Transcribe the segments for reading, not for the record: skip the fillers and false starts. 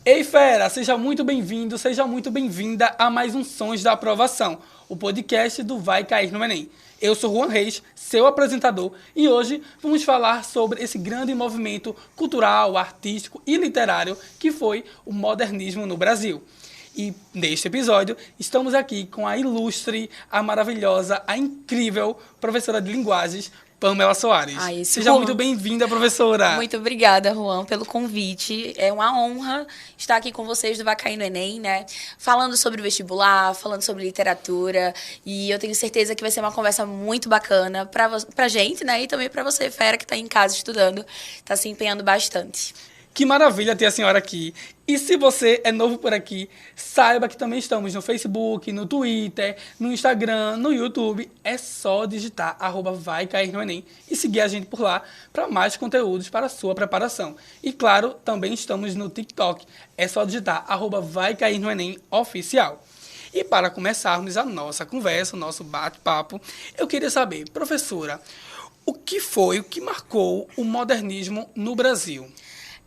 Ei, fera, seja muito bem-vindo, seja muito bem-vinda a mais um Sons da Aprovação, o podcast do Vai Cair no Enem. Eu sou Juan Reis, seu apresentador, e hoje vamos falar sobre esse grande movimento cultural, artístico e literário que foi o modernismo no Brasil. E neste episódio, estamos aqui com a ilustre, a maravilhosa, a incrível professora de linguagens, Pamela Soares. Seja muito bem-vinda, professora. Muito obrigada, Juan, pelo convite. É uma honra estar aqui com vocês do Vai Cair no Enem, né? Falando sobre vestibular, falando sobre literatura. E eu tenho certeza que vai ser uma conversa muito bacana pra gente, né? E também pra você, fera, que está em casa estudando, está se empenhando bastante. Que maravilha ter a senhora aqui. E se você é novo por aqui, saiba que também estamos no Facebook, no Twitter, no Instagram, no YouTube. É só digitar @vai cair no Enem e seguir a gente por lá para mais conteúdos para a sua preparação. E claro, também estamos no TikTok. É só digitar @vai cair no Enem oficial. E para começarmos a nossa conversa, o nosso bate-papo, eu queria saber, professora, o que marcou o modernismo no Brasil?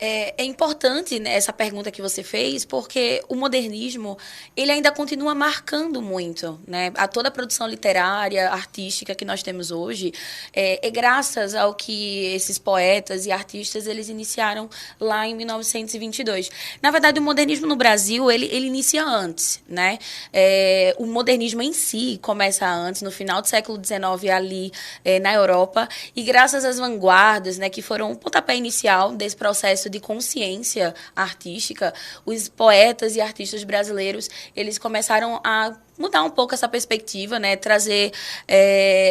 É importante, né, essa pergunta que você fez, porque o modernismo ele ainda continua marcando muito, né? A toda a produção literária, artística que nós temos hoje é graças ao que esses poetas e artistas eles iniciaram lá em 1922. Na verdade, o modernismo no Brasil ele inicia antes, né? O modernismo em si começa antes, no final do século XIX ali na Europa, e graças às vanguardas, né, que foram o pontapé inicial desse processo de consciência artística, os poetas e artistas brasileiros, eles começaram a mudar um pouco essa perspectiva, né? Trazer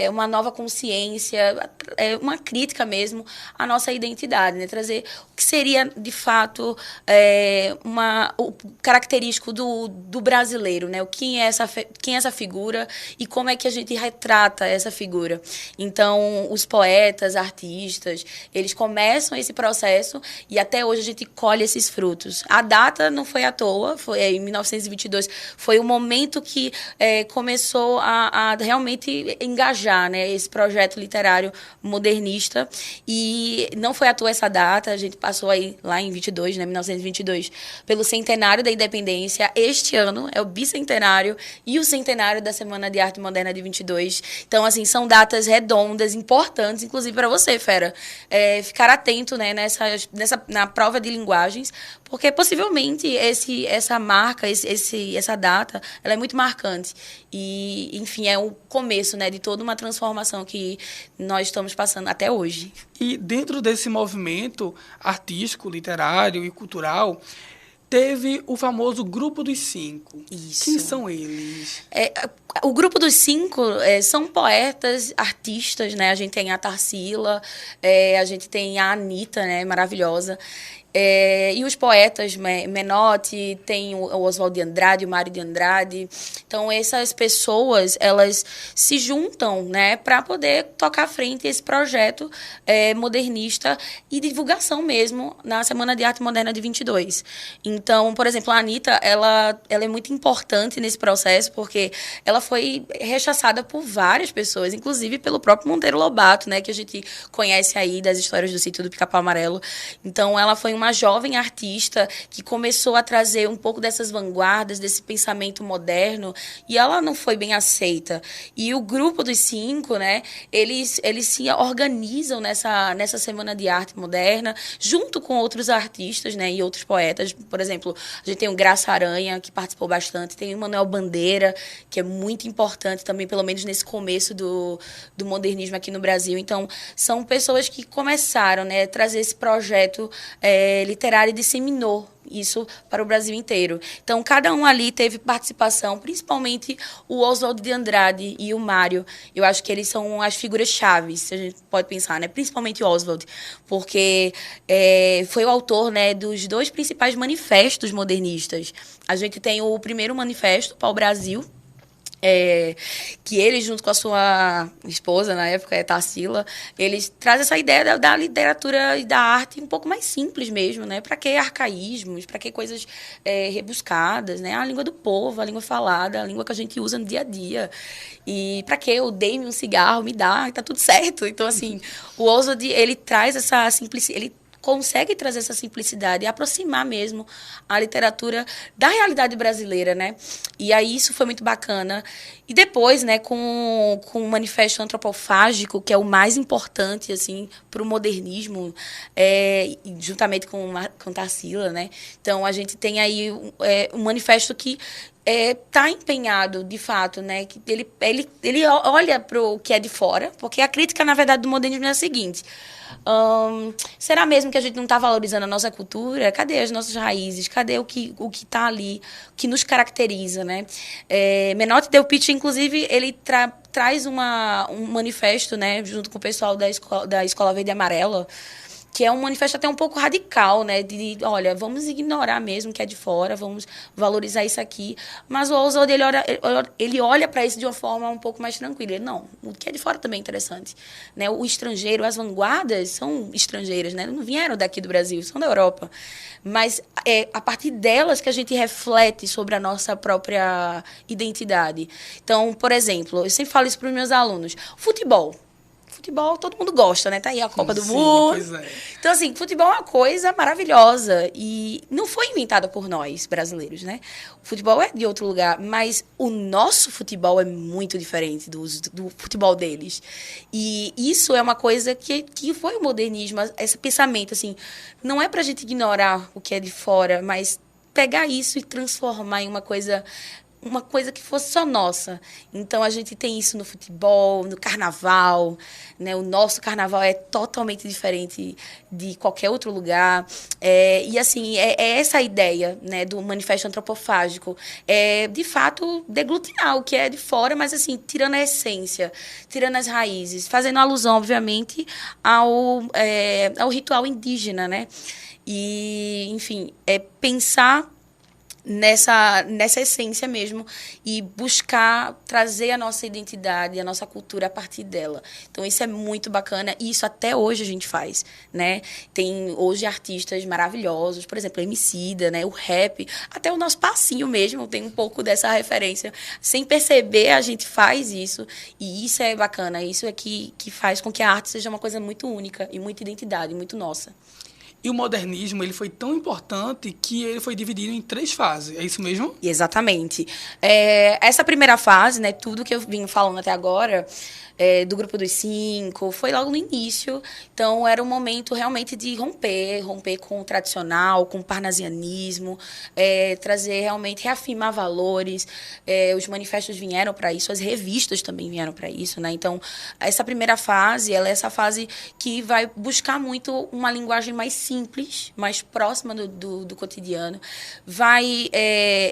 uma nova consciência, uma crítica mesmo à nossa identidade, né? Trazer o que seria, de fato, o característico do brasileiro, né? Quem é essa figura e como é que a gente retrata essa figura. Então, os poetas, artistas, eles começam esse processo e até hoje a gente colhe esses frutos. A data não foi à toa, foi em 1922, foi o momento que começou a realmente engajar, né, esse projeto literário modernista. E não foi à toa essa data, a gente passou aí lá em 22, né, 1922, pelo centenário da independência. Este ano é o bicentenário e o centenário da Semana de Arte Moderna de 22. Então, assim, são datas redondas, importantes, inclusive para você, fera. Ficar atento, né, na prova de linguagens, porque possivelmente essa marca, essa data, ela é muito marcante. E, enfim, é o começo, né, de toda uma transformação que nós estamos passando até hoje. E dentro desse movimento artístico, literário e cultural, teve o famoso Grupo dos Cinco. Isso. Quem são eles? O Grupo dos Cinco são poetas, artistas, né? A gente tem a Tarsila, a gente tem a Anitta, né? Maravilhosa. E os poetas, Menotti, tem o Oswald de Andrade, o Mário de Andrade. Então, essas pessoas, elas se juntam, né, para poder tocar à frente esse projeto modernista e divulgação mesmo na Semana de Arte Moderna de 22. Então, por exemplo, a Anitta, ela é muito importante nesse processo porque ela foi rechaçada por várias pessoas, inclusive pelo próprio Monteiro Lobato, né, que a gente conhece aí das histórias do Sítio do Pica-Pau Amarelo. Então, ela foi uma jovem artista que começou a trazer um pouco dessas vanguardas, desse pensamento moderno, e ela não foi bem aceita. E o Grupo dos Cinco, né, eles se organizam nessa Semana de Arte Moderna, junto com outros artistas, né, e outros poetas. Por exemplo, a gente tem o Graça Aranha, que participou bastante, tem o Manuel Bandeira, que é muito importante também, pelo menos nesse começo do modernismo aqui no Brasil. Então, são pessoas que começaram, né, a trazer esse projeto literário e disseminou isso para o Brasil inteiro. Então, cada um ali teve participação, principalmente o Oswald de Andrade e o Mário. Eu acho que eles são as figuras chaves, se a gente pode pensar, né? Principalmente o Oswald, porque foi o autor, né, dos dois principais manifestos modernistas. A gente tem o primeiro manifesto, Pau Brasil, que ele, junto com a sua esposa, na época, Tarsila, eles trazem essa ideia da literatura e da arte um pouco mais simples mesmo, né? Para que arcaísmos, para que coisas rebuscadas, né? A língua do povo, a língua falada, a língua que a gente usa no dia a dia. E para que eu dei-me um cigarro, me dá, tá tudo certo. Então, assim, o Oswald, ele traz essa simplicidade, ele consegue trazer essa simplicidade e aproximar mesmo a literatura da realidade brasileira, né? E aí isso foi muito bacana. E depois, né, com o Manifesto Antropofágico, que é o mais importante, assim, para o modernismo, juntamente com Tarsila, né? Então, a gente tem aí um manifesto que está empenhado, de fato, né? Que ele olha para o que é de fora, porque a crítica, na verdade, do modernismo é a seguinte: será mesmo que a gente não está valorizando a nossa cultura? Cadê as nossas raízes? Cadê o que está ali, o que nos caracteriza, né? Menotti Del Pitte, inclusive, ele traz um manifesto, né, junto com o pessoal da Escola Verde e Amarela, que é um manifesto até um pouco radical, né? Olha, vamos ignorar mesmo o que é de fora, vamos valorizar isso aqui. Mas o Oswald, ele olha para isso de uma forma um pouco mais tranquila. Ele, não, o que é de fora também é interessante. Né? O estrangeiro, as vanguardas são estrangeiras, né? Não vieram daqui do Brasil, são da Europa. Mas é a partir delas que a gente reflete sobre a nossa própria identidade. Então, por exemplo, eu sempre falo isso para os meus alunos. Futebol, todo mundo gosta, né? Tá aí a Copa do Mundo. Pois é. Então, assim, futebol é uma coisa maravilhosa. E não foi inventada por nós, brasileiros, né? O futebol é de outro lugar, mas o nosso futebol é muito diferente do futebol deles. E isso é uma coisa que foi o modernismo, esse pensamento, assim, não é pra gente ignorar o que é de fora, mas pegar isso e transformar em uma coisa que fosse só nossa. Então, a gente tem isso no futebol, no carnaval, né? O nosso carnaval é totalmente diferente de qualquer outro lugar. E, assim, é essa a ideia, né, do Manifesto Antropofágico. De fato, deglutinar o que é de fora, mas, assim, tirando a essência, tirando as raízes, fazendo alusão, obviamente, ao ritual indígena, né? E, enfim, pensar nessa essência mesmo e buscar trazer a nossa identidade, a nossa cultura a partir dela. Então, isso é muito bacana e isso até hoje a gente faz, né? Tem hoje artistas maravilhosos, por exemplo, Emicida, né? O rap, até o nosso passinho mesmo tem um pouco dessa referência. Sem perceber, a gente faz isso e isso é bacana. Isso é que faz com que a arte seja uma coisa muito única e muita identidade, muito nossa. E o modernismo, ele foi tão importante que ele foi dividido em 3 fases. É isso mesmo? Exatamente. Essa primeira fase, né, tudo que eu vim falando até agora, do Grupo dos Cinco, foi logo no início. Então, era um momento realmente de romper com o tradicional, com o parnasianismo, trazer realmente, reafirmar valores. Os manifestos vieram para isso, as revistas também vieram para isso, né? Então, essa primeira fase, ela é essa fase que vai buscar muito uma linguagem mais simples, mais próxima do cotidiano, vai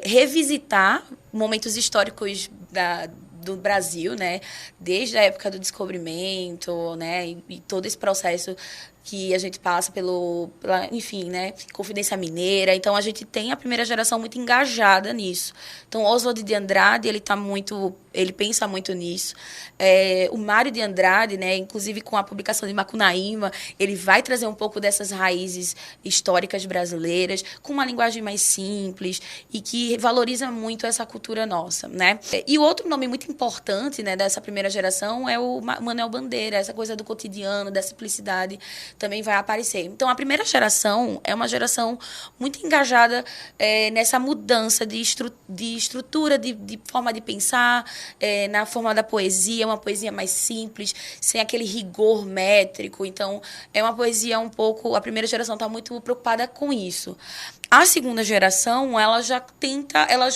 revisitar momentos históricos do Brasil, né? Desde a época do descobrimento, né? E todo esse processo que a gente passa enfim, né? Confidência Mineira. Então, a gente tem a primeira geração muito engajada nisso. Então, Oswald de Andrade, ele pensa muito nisso. O Mário de Andrade, né? Inclusive com a publicação de Macunaíma, ele vai trazer um pouco dessas raízes históricas brasileiras, com uma linguagem mais simples e que valoriza muito essa cultura nossa, né? E o outro nome muito importante, né, dessa primeira geração é o Manuel Bandeira, essa coisa do cotidiano, da simplicidade, também vai aparecer. Então, a primeira geração é uma geração muito engajada nessa mudança de estrutura, de forma de pensar, na forma da poesia, uma poesia mais simples, sem aquele rigor métrico. Então, é uma poesia um pouco... A primeira geração está muito preocupada com isso. A segunda geração, ela já tenta... Ela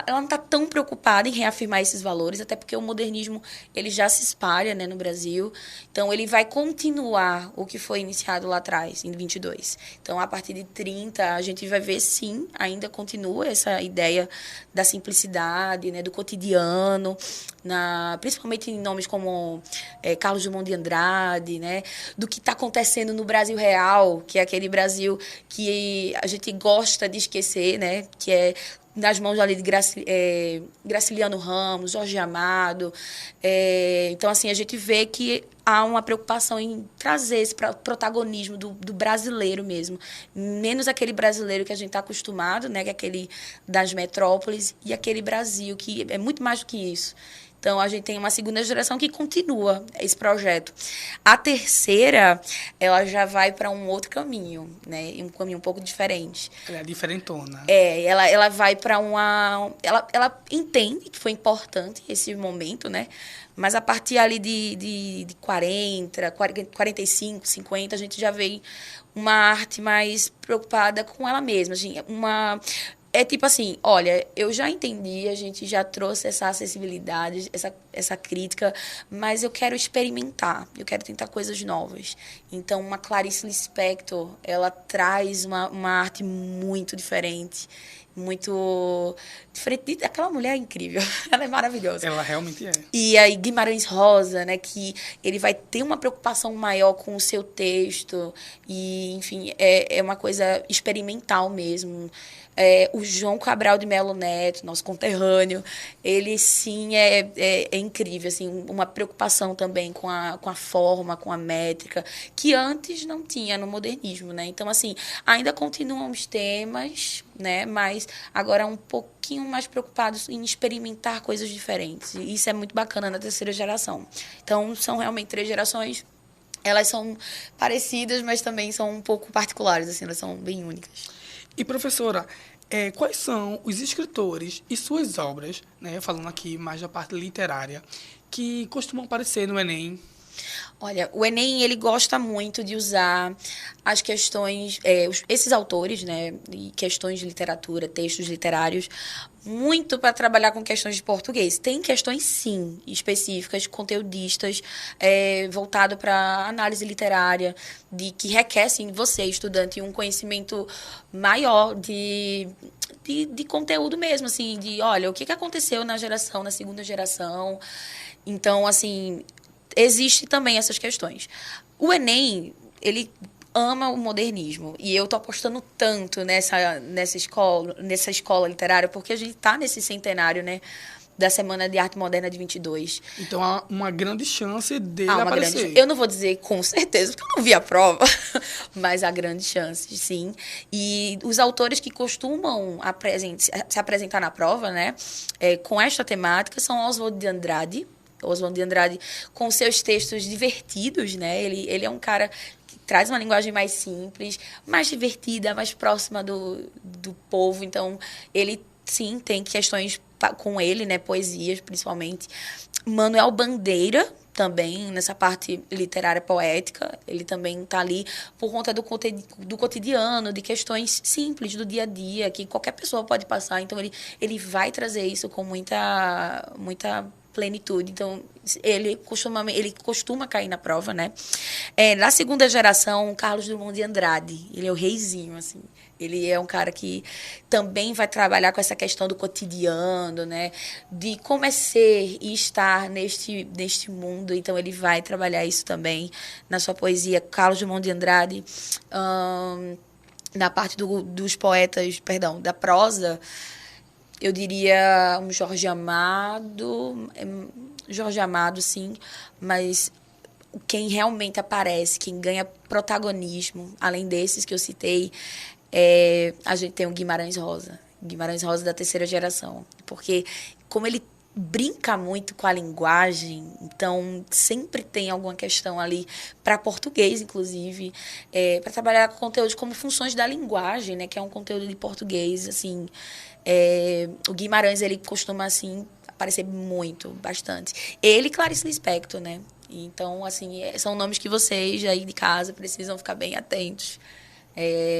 não está tão preocupada em reafirmar esses valores, até porque o modernismo ele já se espalha, né, no Brasil. Então, ele vai continuar o que foi iniciado lá atrás, em 22. Então, a partir de 30, a gente vai ver, sim, ainda continua essa ideia da simplicidade, né, do cotidiano, principalmente em nomes como Carlos Drummond de Andrade, né, do que está acontecendo no Brasil real, que é aquele Brasil que a gente gosta de esquecer, né, que é nas mãos ali de Graciliano Ramos, Jorge Amado. Então, assim, a gente vê que há uma preocupação em trazer esse protagonismo do brasileiro mesmo. Menos aquele brasileiro que a gente está acostumado, né, que é aquele das metrópoles, e aquele Brasil que é muito mais do que isso. Então, a gente tem uma segunda geração que continua esse projeto. A terceira, ela já vai para um outro caminho, né? Um caminho um pouco diferente. Ela é diferentona. Ela vai para uma... Ela entende que foi importante esse momento, né? Mas a partir ali de 40, 45, 50, a gente já vê uma arte mais preocupada com ela mesma. Assim, é tipo assim, olha, eu já entendi, a gente já trouxe essa acessibilidade, essa crítica, mas eu quero experimentar, eu quero tentar coisas novas. Então, uma Clarice Lispector, ela traz uma arte muito diferente, muito diferente. Aquela mulher é incrível, ela é maravilhosa. Ela realmente é. E aí Guimarães Rosa, né, que ele vai ter uma preocupação maior com o seu texto e, enfim, é uma coisa experimental mesmo. O João Cabral de Melo Neto, nosso conterrâneo, ele sim é incrível, assim, uma preocupação também com a forma, com a métrica, que antes não tinha no modernismo, né? Então, assim, ainda continuam os temas, né? Mas agora um pouquinho mais preocupados em experimentar coisas diferentes. E isso é muito bacana na terceira geração. Então, são realmente 3 gerações. Elas são parecidas, mas também são um pouco particulares, assim, elas são bem únicas. E, professora, quais são os escritores e suas obras, né, falando aqui mais da parte literária, que costumam aparecer no Enem? Olha, o Enem, ele gosta muito de usar as questões, esses autores, né, e questões de literatura, textos literários, muito para trabalhar com questões de português. Tem questões, sim, específicas, conteudistas, voltado para análise literária, que requer, sim, você, estudante, um conhecimento maior de conteúdo mesmo, assim, de, olha, o que aconteceu na segunda geração. Então, assim, existe também essas questões. O Enem, ele ama o modernismo. E eu tô apostando tanto nessa escola literária, porque a gente está nesse centenário, né, da Semana de Arte Moderna de 22. Então, há uma grande chance dele aparecer. Eu não vou dizer com certeza, porque eu não vi a prova, mas há grandes chances, sim. E os autores que costumam se apresentar na prova, né, com esta temática, são Oswald de Andrade, com seus textos divertidos, né? Ele é um cara que traz uma linguagem mais simples, mais divertida, mais próxima do povo. Então, ele, sim, tem questões com ele, né? Poesias, principalmente. Manuel Bandeira, também, nessa parte literária poética, ele também está ali por conta do cotidiano, de questões simples do dia a dia, que qualquer pessoa pode passar. Então, ele vai trazer isso com muita plenitude. Então, ele costuma cair na prova, né? Na segunda geração, Carlos Drummond de Andrade, ele é o reizinho, assim. Ele é um cara que também vai trabalhar com essa questão do cotidiano, né? De como é ser e estar neste mundo. Então, ele vai trabalhar isso também na sua poesia. Carlos Drummond de Andrade, na parte dos poetas, perdão, da prosa, eu diria um Jorge Amado, sim, mas quem realmente aparece, quem ganha protagonismo, além desses que eu citei, a gente tem o Guimarães Rosa da terceira geração, porque como ele brinca muito com a linguagem, então sempre tem alguma questão ali para português, inclusive, para trabalhar com conteúdos como funções da linguagem, né, que é um conteúdo de português, assim. O Guimarães, ele costuma, assim, aparecer bastante. Ele e Clarice Lispector, né? Então, assim, são nomes que vocês aí de casa precisam ficar bem atentos.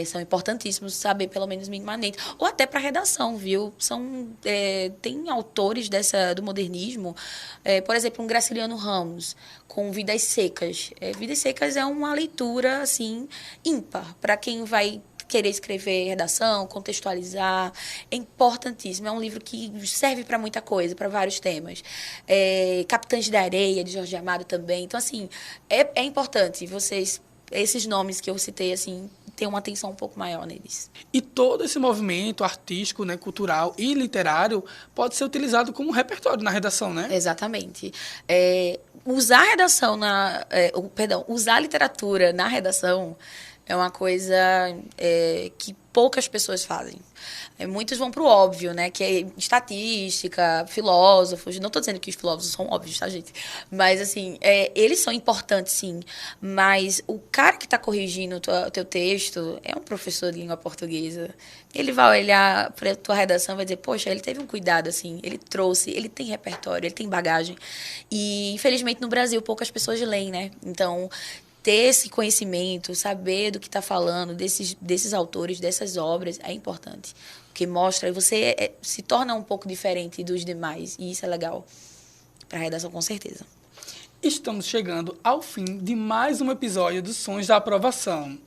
São importantíssimos saber, pelo menos minimamente. Ou até para redação, viu? Tem autores do modernismo, por exemplo, um Graciliano Ramos, com Vidas Secas. Vidas Secas é uma leitura, assim, ímpar, para quem vai querer escrever redação, contextualizar, é importantíssimo. É um livro que serve para muita coisa, para vários temas. Capitães da Areia, de Jorge Amado também. Então, assim, é importante esses nomes que eu citei, assim, ter uma atenção um pouco maior neles. E todo esse movimento artístico, né, cultural e literário pode ser utilizado como repertório na redação, né? Exatamente. Usar a literatura na redação É uma coisa que poucas pessoas fazem. Muitos vão pro óbvio, né? Que é estatística, filósofos. Não estou dizendo que os filósofos são óbvios, tá, gente? Mas, assim, eles são importantes, sim. Mas o cara que está corrigindo o teu texto é um professor de língua portuguesa. Ele vai olhar para a tua redação e vai dizer, poxa, ele teve um cuidado, assim. Ele trouxe, ele tem repertório, ele tem bagagem. E, infelizmente, no Brasil, poucas pessoas leem, né? Então, ter esse conhecimento, saber do que está falando, desses autores, dessas obras, é importante. Porque mostra, você se torna um pouco diferente dos demais. E isso é legal para a redação, com certeza. Estamos chegando ao fim de mais um episódio dos Sons da Aprovação.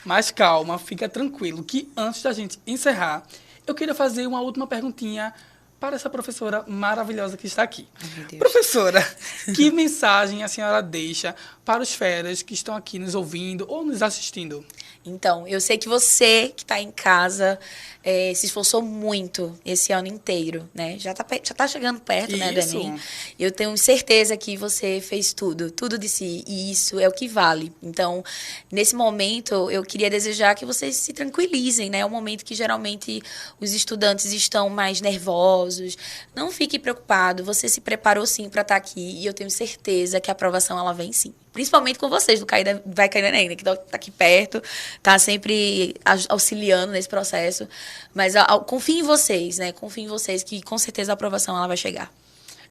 Mas calma, fica tranquilo, que antes da gente encerrar, eu queria fazer uma última perguntinha para essa professora maravilhosa que está aqui. Ai, meu Deus. Professora, que mensagem a senhora deixa para os feras que estão aqui nos ouvindo ou nos assistindo? Então, eu sei que você que está em casa se esforçou muito esse ano inteiro, né? Já tá chegando perto, né, do Isso. Enem. Eu tenho certeza que você fez tudo de si, e isso é o que vale. Então, nesse momento, eu queria desejar que vocês se tranquilizem, né? É um momento que geralmente os estudantes estão mais nervosos. Não fique preocupado, você se preparou sim para estar aqui, e eu tenho certeza que a aprovação ela vem sim. Principalmente com vocês, do Vai Cair no Enem, né? Que tá aqui perto, tá sempre auxiliando nesse processo. Mas confie em vocês, né? Confie em vocês que com certeza a aprovação ela vai chegar.